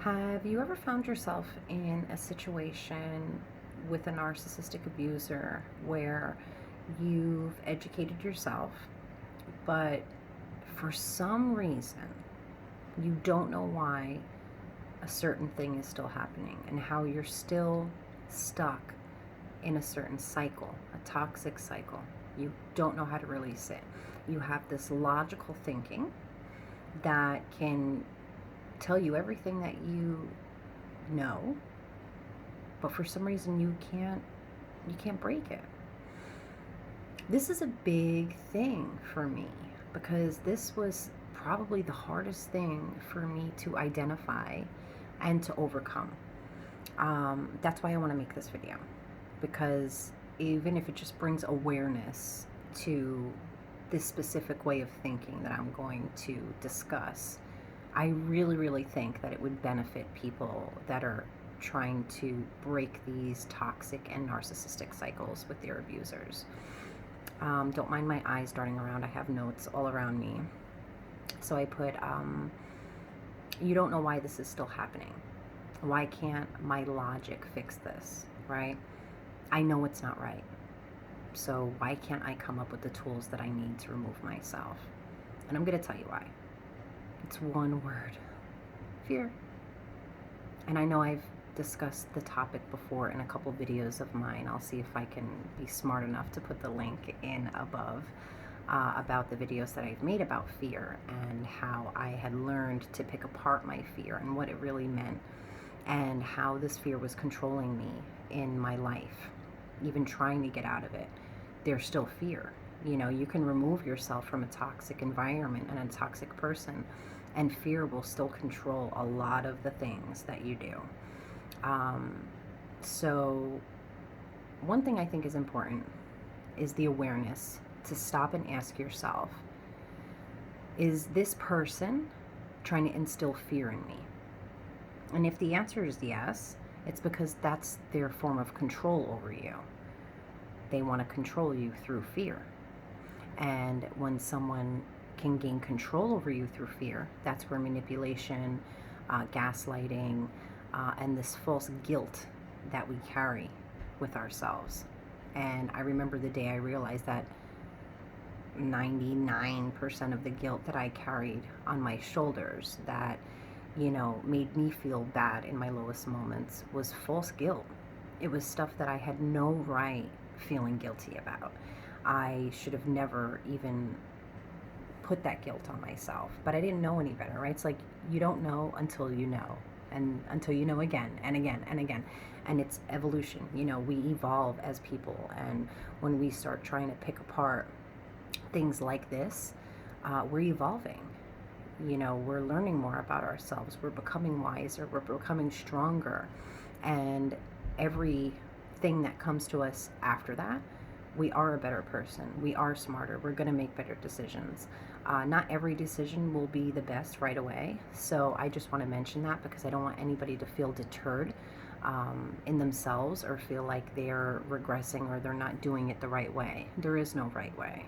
Have you ever found yourself in a situation with a narcissistic abuser where you've educated yourself, but for some reason you don't know why a certain thing is still happening and how you're still stuck in a certain cycle, a toxic cycle? You don't know how to release it. You have this logical thinking that can tell you everything that you know, but for some reason you can't break it. This is a big thing for me because this was probably the hardest thing for me to identify and to overcome. That's why I want to make this video, because even if it just brings awareness to this specific way of thinking that I'm going to discuss, I really, really think that it would benefit people that are trying to break these toxic and narcissistic cycles with their abusers. Don't mind my eyes darting around. I have notes all around me. So I put, you don't know why this is still happening. Why can't my logic fix this, right? I know it's not right. So why can't I come up with the tools that I need to remove myself? And I'm going to tell you why. It's one word: fear. And I know I've discussed the topic before in a couple videos of mine. I'll see if I can be smart enough to put the link in above about the videos that I've made about fear and how I had learned to pick apart my fear and what it really meant, and how this fear was controlling me in my life, even trying to get out of it. There's still fear. You know, you can remove yourself from a toxic environment and a toxic person, and fear will still control a lot of the things that you do. So one thing I think is important is the awareness to stop and ask yourself, is this person trying to instill fear in me? And if the answer is yes, it's because that's their form of control over you. They want to control you through fear. And when someone can gain control over you through fear, that's where manipulation, gaslighting, and this false guilt that we carry with ourselves. And I remember the day I realized that 99% of the guilt that I carried on my shoulders, that, you know, made me feel bad in my lowest moments, was false guilt. It was stuff that I had no right feeling guilty about. I should have never even put that guilt on myself, but I didn't know any better, right? It's like you don't know until you know, and until you know again and again and again. And it's evolution. You know, we evolve as people, and when we start trying to pick apart things like this, we're evolving. You know, we're learning more about ourselves, we're becoming wiser, we're becoming stronger, and everything that comes to us after that, we are a better person, we are smarter, we're going to make better decisions. Not every decision will be the best right away, so I just want to mention that because I don't want anybody to feel deterred in themselves or feel like they're regressing or they're not doing it the right way. There is no right way,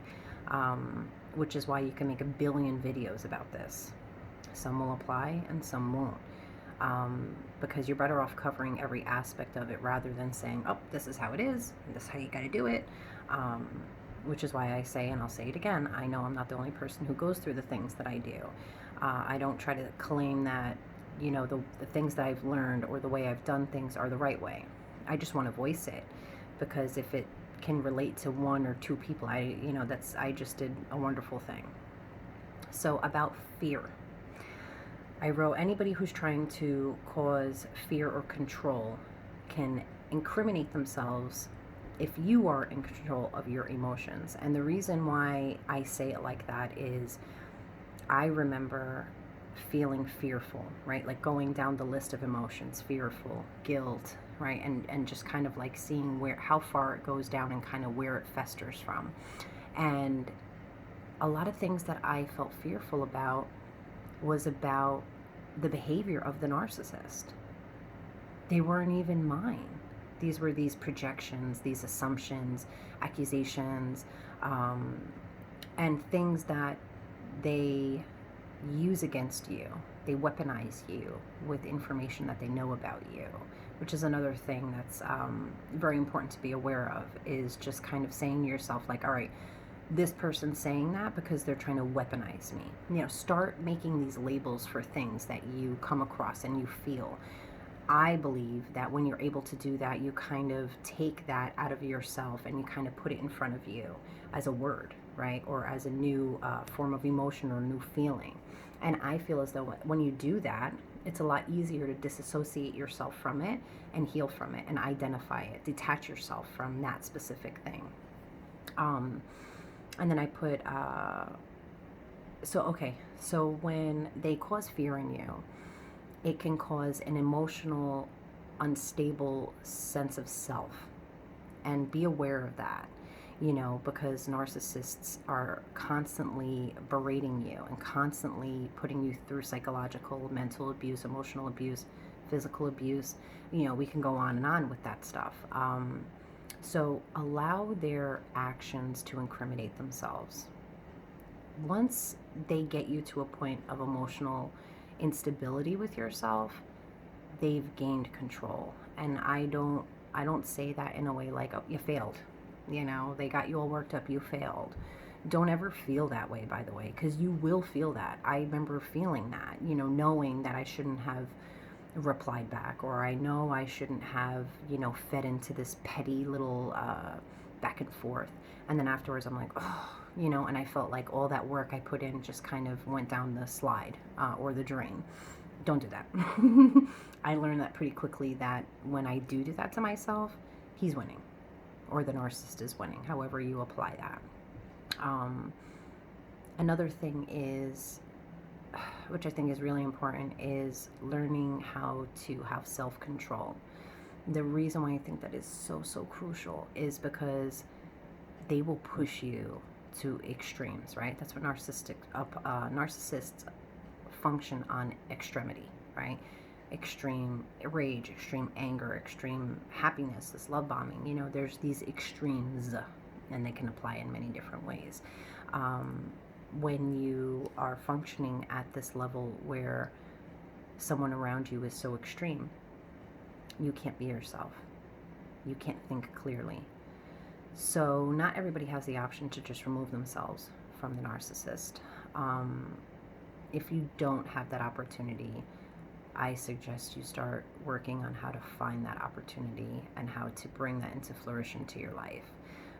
which is why you can make a billion videos about this. Some will apply and some won't, because you're better off covering every aspect of it rather than saying, oh, this is how it is, and this is how you got to do it. Which is why I say, and I'll say it again, I know I'm not the only person who goes through the things that I do. I don't try to claim that, you know, the things that I've learned or the way I've done things are the right way. I just want to voice it, because if it can relate to one or two people, I just did a wonderful thing. So about fear, I wrote, anybody who's trying to cause fear or control can incriminate themselves if you are in control of your emotions. And the reason why I say it like that is I remember feeling fearful, right? Like going down the list of emotions: fearful, guilt, right? And just kind of like seeing how far it goes down and kind of where it festers from. And a lot of things that I felt fearful about was about the behavior of the narcissist. They weren't even mine. These were these projections, these assumptions, accusations, and things that they use against you. They weaponize you with information that they know about you, which is another thing that's very important to be aware of, is just kind of saying to yourself, like, all right, this person's saying that because they're trying to weaponize me. You know, start making these labels for things that you come across and you feel. I believe that when you're able to do that, you kind of take that out of yourself and you kind of put it in front of you as a word, right? Or as a new form of emotion or a new feeling. And I feel as though when you do that, it's a lot easier to disassociate yourself from it and heal from it and identify it, detach yourself from that specific thing. And then I put, so when they cause fear in you, it can cause an emotional, unstable sense of self. And be aware of that, you know, because narcissists are constantly berating you and constantly putting you through psychological, mental abuse, emotional abuse, physical abuse. You know, we can go on and on with that stuff. So allow their actions to incriminate themselves. Once they get you to a point of emotional instability with yourself, they've gained control. And I don't say that in a way like, oh, you failed. You know, they got you all worked up, you failed. Don't ever feel that way, by the way, because you will feel that. I remember feeling that, you know, knowing that I shouldn't have replied back, or I know I shouldn't have, you know, fed into this petty little back and forth. And then afterwards I'm like, oh, you know, and I felt like all that work I put in just kind of went down the slide or the drain. Don't do that. I learned that pretty quickly, that when I do that to myself, he's winning, or the narcissist is winning, however you apply that. Another thing is, which I think is really important, is learning how to have self-control. The reason why I think that is so crucial is because they will push you to extremes, right? That's what narcissists function on extremity, right? Extreme rage, extreme anger, extreme happiness, this love bombing. You know, there's these extremes, and they can apply in many different ways. When you are functioning at this level where someone around you is so extreme, you can't be yourself. You can't think clearly. So not everybody has the option to just remove themselves from the narcissist. If you don't have that opportunity, I suggest you start working on how to find that opportunity and how to bring that into flourishing to your life.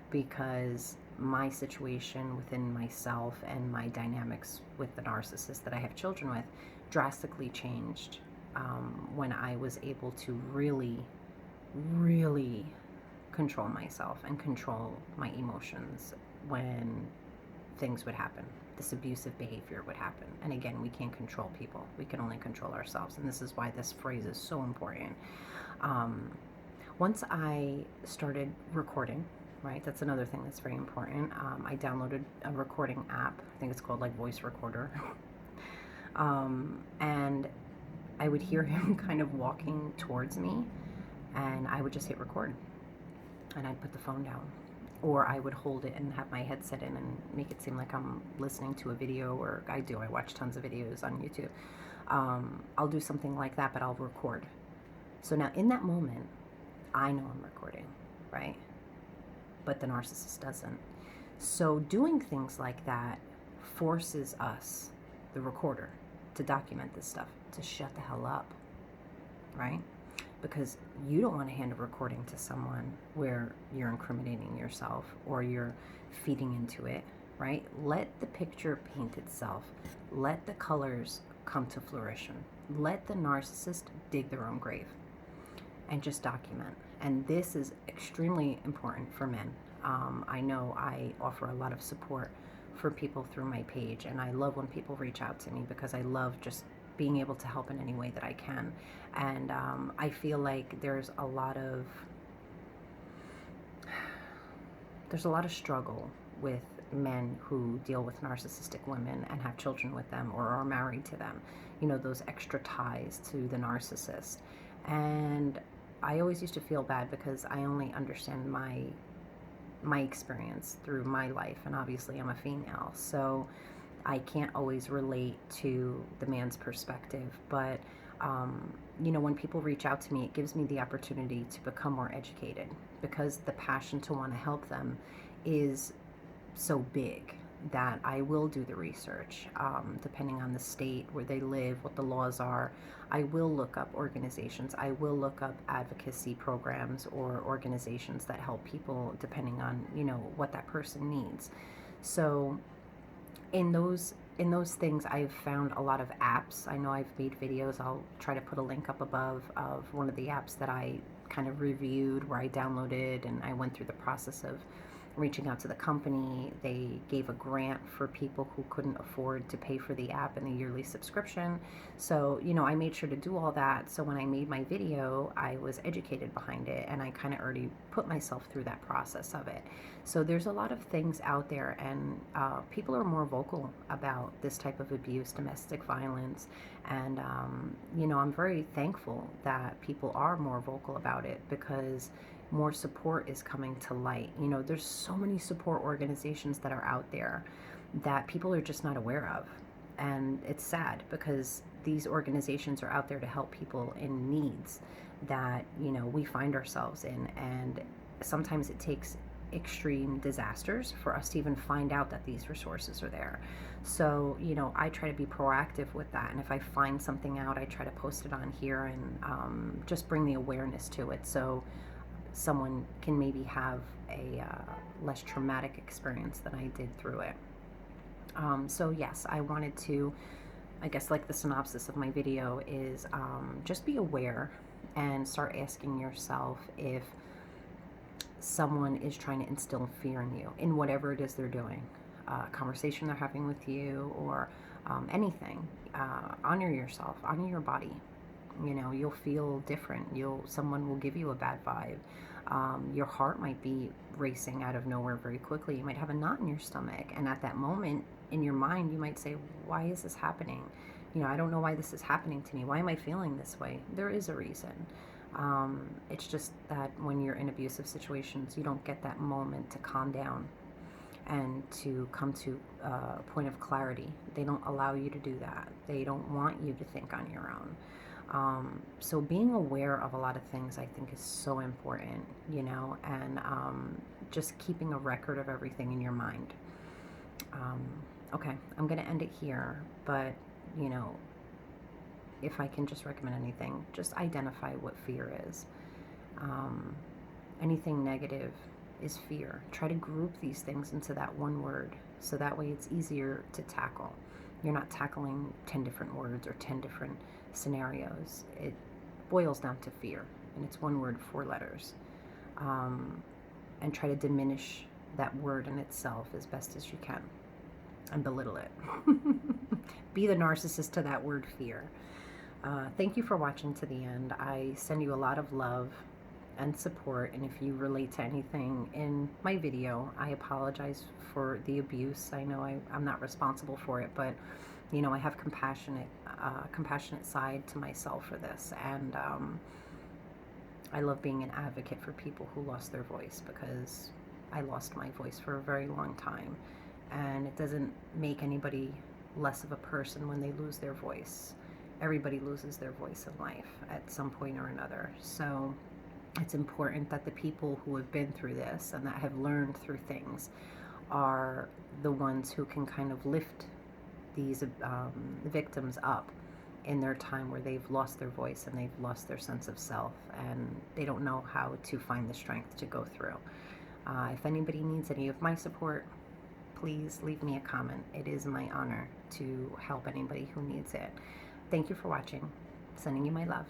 Because my situation within myself and my dynamics with the narcissist that I have children with drastically changed when I was able to really control myself and control my emotions when things would happen. This abusive behavior would happen. And again, we can't control people. We can only control ourselves. And this is why this phrase is so important. Once I started recording, right, that's another thing that's very important. I downloaded a recording app. I think it's called like Voice Recorder. And I would hear him kind of walking towards me, and I would just hit record. And I'd put the phone down. Or I would hold it and have my headset in and make it seem like I'm listening to a video, or I watch tons of videos on YouTube. I'll do something like that, but I'll record. So now in that moment, I know I'm recording, right? But the narcissist doesn't. So doing things like that forces us, the recorder, to document this stuff, to shut the hell up, right? Because you don't want to hand a recording to someone where you're incriminating yourself or you're feeding into it, right? Let the picture paint itself. Let the colors come to fruition. Let the narcissist dig their own grave and just document. And this is extremely important for men. I know I offer a lot of support for people through my page, and I love when people reach out to me because I love just being able to help in any way that I can. And I feel like there's a lot of struggle with men who deal with narcissistic women and have children with them or are married to them, you know, those extra ties to the narcissist. And I always used to feel bad because I only understand my experience through my life, and obviously I'm a female, so I can't always relate to the man's perspective, but when people reach out to me, it gives me the opportunity to become more educated, because the passion to want to help them is so big that I will do the research, depending on the state where they live, what the laws are. I will look up organizations. I will look up advocacy programs or organizations that help people depending on, what that person needs. So in those things, I've found a lot of apps. I know I've made videos. I'll try to put a link up above of one of the apps that I kind of reviewed, where I downloaded and I went through the process of reaching out to the company. They gave a grant for people who couldn't afford to pay for the app and the yearly subscription. So, I made sure to do all that. So when I made my video, I was educated behind it, and I kind of already put myself through that process of it. So there's a lot of things out there, and people are more vocal about this type of abuse, domestic violence. And, I'm very thankful that people are more vocal about it, because more support is coming to light. There's so many support organizations that are out there that people are just not aware of. And it's sad, because these organizations are out there to help people in needs that, we find ourselves in. And sometimes it takes extreme disasters for us to even find out that these resources are there. So, I try to be proactive with that. And if I find something out, I try to post it on here and just bring the awareness to it, so someone can maybe have a less traumatic experience than I did through it. So yes, I wanted to, I guess, like the synopsis of my video is just be aware and start asking yourself if someone is trying to instill fear in you in whatever it is they're doing, conversation they're having with you, or anything. Honor yourself, honor your body. You'll feel different. Someone will give you a bad vibe. Your heart might be racing out of nowhere very quickly. You might have a knot in your stomach, and at that moment in your mind you might say, why is this happening? I don't know why this is happening to me. Why am I feeling this way? There is a reason. It's just that when you're in abusive situations, you don't get that moment to calm down and to come to a point of clarity. They don't allow you to do that. They don't want you to think on your own. So being aware of a lot of things, I think, is so important, and just keeping a record of everything in your mind. Okay, I'm going to end it here, but, if I can just recommend anything, just identify what fear is. Anything negative is fear. Try to group these things into that one word, so that way it's easier to tackle. You're not tackling 10 different words or 10 different scenarios. It boils down to fear, and it's one word, 4 letters. And try to diminish that word in itself as best as you can, and belittle it. Be the narcissist to that word, fear. Thank you for watching to the end. I send you a lot of love and support, and if you relate to anything in my video, I apologize for the abuse. I know I'm not responsible for it, but I have compassionate side to myself for this, and I love being an advocate for people who lost their voice, because I lost my voice for a very long time, and it doesn't make anybody less of a person when they lose their voice. Everybody loses their voice in life at some point or another. So it's important that the people who have been through this and that have learned through things are the ones who can kind of lift these victims up in their time where they've lost their voice and they've lost their sense of self, and they don't know how to find the strength to go through. If anybody needs any of my support, please leave me a comment. It is my honor to help anybody who needs it. Thank you for watching. Sending you my love.